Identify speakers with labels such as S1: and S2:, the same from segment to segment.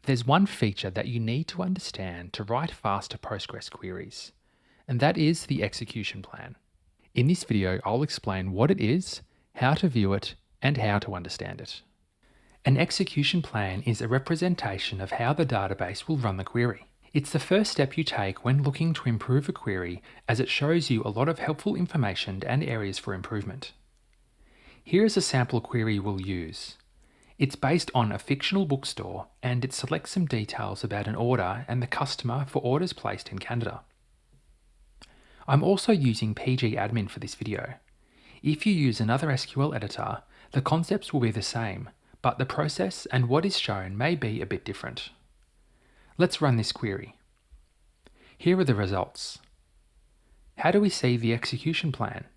S1: There's one feature that you need to understand to write faster Postgres queries, and that is the execution plan. In this video, I'll explain what it is, how to view it, and how to understand it. An execution plan is a representation of how the database will run the query. It's the first step you take when looking to improve a query, as it shows you a lot of helpful information and areas for improvement. Here is a sample query we'll use. It's based on a fictional bookstore, and it selects some details about an order and the customer for orders placed in Canada. I'm also using pgAdmin for this video. If you use another SQL editor, the concepts will be the same, but the process and what is shown may be a bit different. Let's run this query. Here are the results. How do we see the execution plan?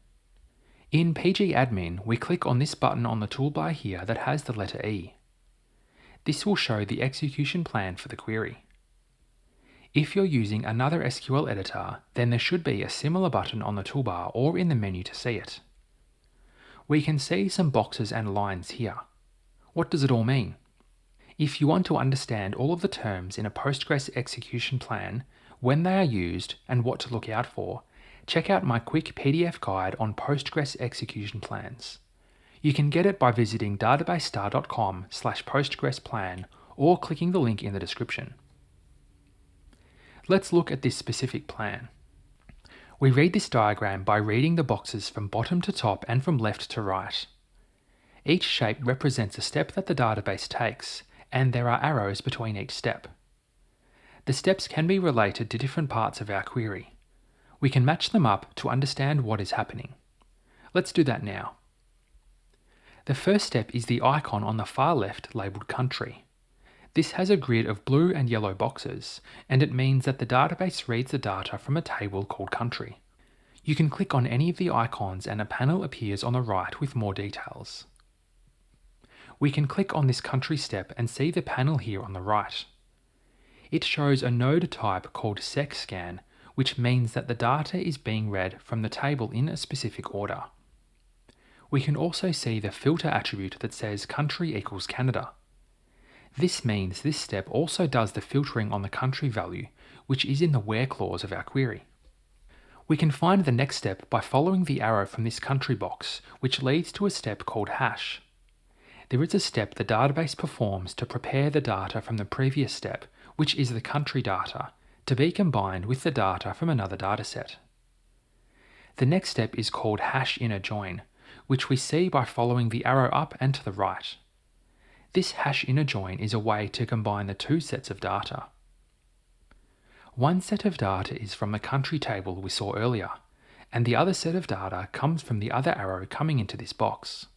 S1: In pgAdmin, we click on this button on the toolbar here that has the letter E. This will show the execution plan for the query. If you're using another SQL editor, then there should be a similar button on the toolbar or in the menu to see it. We can see some boxes and lines here. What does it all mean? If you want to understand all of the terms in a Postgres execution plan, when they are used, and what to look out for, check out my quick PDF guide on Postgres execution plans. You can get it by visiting databasestar.com/postgresplan or clicking the link in the description. Let's look at this specific plan. We read this diagram by reading the boxes from bottom to top and from left to right. Each shape represents a step that the database takes, and there are arrows between each step. The steps can be related to different parts of our query. We can match them up to understand what is happening. Let's do that now. The first step is the icon on the far left labelled Country. This has a grid of blue and yellow boxes, and it means that the database reads the data from a table called Country. You can click on any of the icons and a panel appears on the right with more details. We can click on this Country step and see the panel here on the right. It shows a node type called SecScan, which means that the data is being read from the table in a specific order. We can also see the filter attribute that says country equals Canada. This means this step also does the filtering on the country value, which is in the where clause of our query. We can find the next step by following the arrow from this country box, which leads to a step called hash. There is a step the database performs to prepare the data from the previous step, which is the country data, to be combined with the data from another dataset. The next step is called hash inner join, which we see by following the arrow up and to the right. This hash inner join is a way to combine the two sets of data. One set of data is from the country table we saw earlier, and the other set of data comes from the other arrow coming into this box.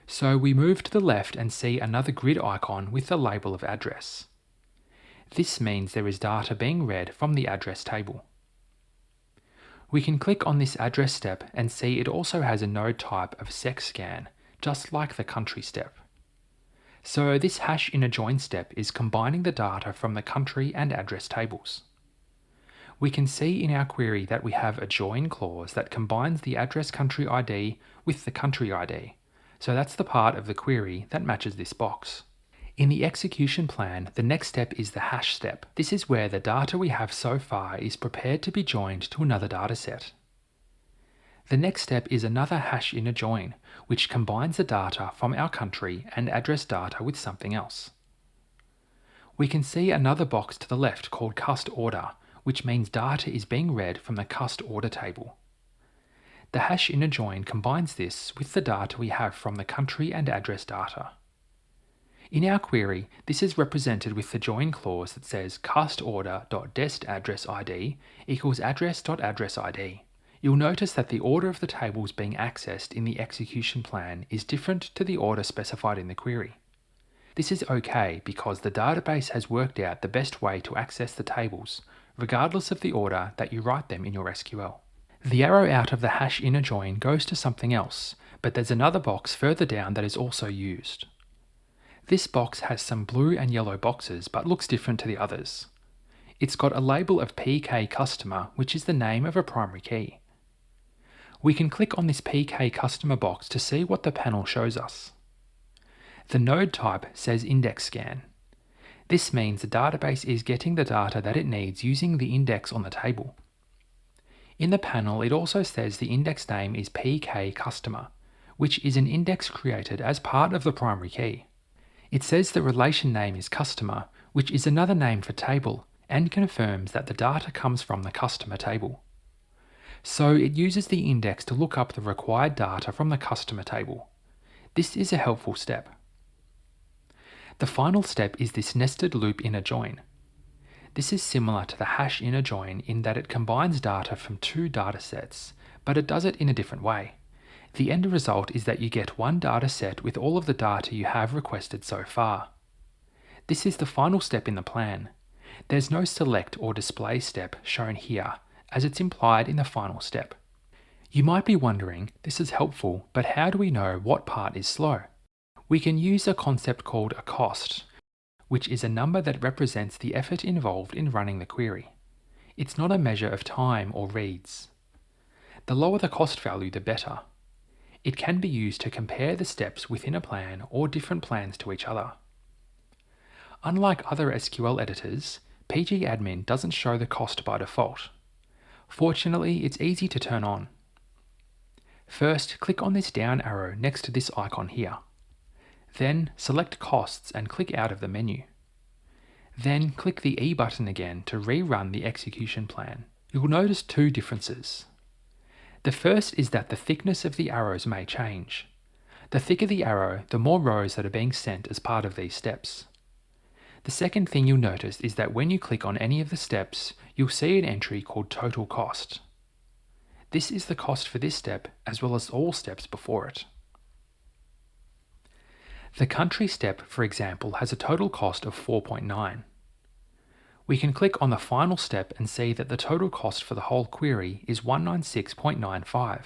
S1: So we move to the left and see another grid icon with the label of address. This means there is data being read from the address table. We can click on this address step and see it also has a node type of SecScan, just like the country step. So this hash inner join step is combining the data from the country and address tables. We can see in our query that we have a join clause that combines the address country ID with the country ID. So that's the part of the query that matches this box. In the execution plan, the next step is the hash step. This is where the data we have so far is prepared to be joined to another dataset. The next step is another hash inner join, which combines the data from our country and address data with something else. We can see another box to the left called cust order, which means data is being read from the cust order table. The hash inner join combines this with the data we have from the country and address data. In our query, this is represented with the join clause that says custorder.destAddressID equals address.addressID. You'll notice that the order of the tables being accessed in the execution plan is different to the order specified in the query. This is okay because the database has worked out the best way to access the tables, regardless of the order that you write them in your SQL. The arrow out of the hash inner join goes to something else, but there's another box further down that is also used. This box has some blue and yellow boxes but looks different to the others. It's got a label of PK customer, which is the name of a primary key. We can click on this PK customer box to see what the panel shows us. The node type says index scan. This means the database is getting the data that it needs using the index on the table. In the panel, it also says the index name is pgCustomer, which is an index created as part of the primary key. It says the relation name is customer, which is another name for table, and confirms that the data comes from the customer table. So it uses the index to look up the required data from the customer table. This is a helpful step. The final step is this nested loop inner join. This is similar to the hash inner join in that it combines data from two datasets, but it does it in a different way. The end result is that you get one dataset with all of the data you have requested so far. This is the final step in the plan. There's no select or display step shown here, as it's implied in the final step. You might be wondering, this is helpful, but how do we know what part is slow? We can use a concept called a cost, which is a number that represents the effort involved in running the query. It's not a measure of time or reads. The lower the cost value, the better. It can be used to compare the steps within a plan or different plans to each other. Unlike other SQL editors, pgAdmin doesn't show the cost by default. Fortunately, it's easy to turn on. First, click on this down arrow next to this icon here. Then select Costs and click out of the menu. Then click the E button again to rerun the execution plan. You'll notice two differences. The first is that the thickness of the arrows may change. The thicker the arrow, the more rows that are being sent as part of these steps. The second thing you'll notice is that when you click on any of the steps, you'll see an entry called Total Cost. This is the cost for this step as well as all steps before it. The country step, for example, has a total cost of 4.9. We can click on the final step and see that the total cost for the whole query is 196.95.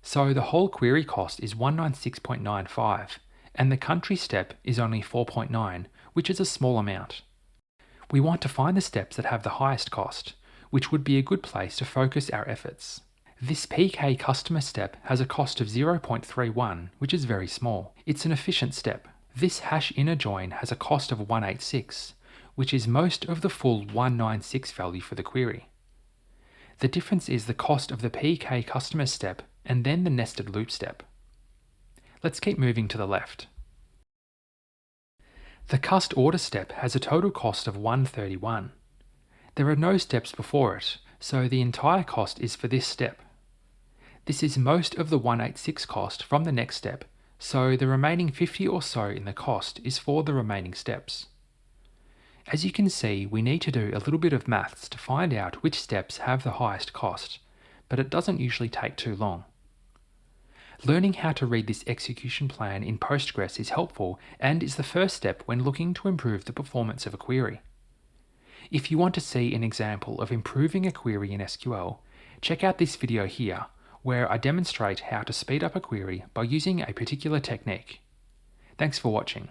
S1: So the whole query cost is 196.95, and the country step is only 4.9, which is a small amount. We want to find the steps that have the highest cost, which would be a good place to focus our efforts. This pgCustomer step has a cost of 0.31, which is very small. It's an efficient step. This hash inner join has a cost of 186, which is most of the full 196 value for the query. The difference is the cost of the pgCustomer step and then the nested loop step. Let's keep moving to the left. The cust order step has a total cost of 131. There are no steps before it, so the entire cost is for this step. This is most of the 186 cost from the next step, so the remaining 50 or so in the cost is for the remaining steps. As you can see, we need to do a little bit of maths to find out which steps have the highest cost, but it doesn't usually take too long. Learning how to read this execution plan in Postgres is helpful and is the first step when looking to improve the performance of a query. If you want to see an example of improving a query in SQL, check out this video here, where I demonstrate how to speed up a query by using a particular technique. Thanks for watching.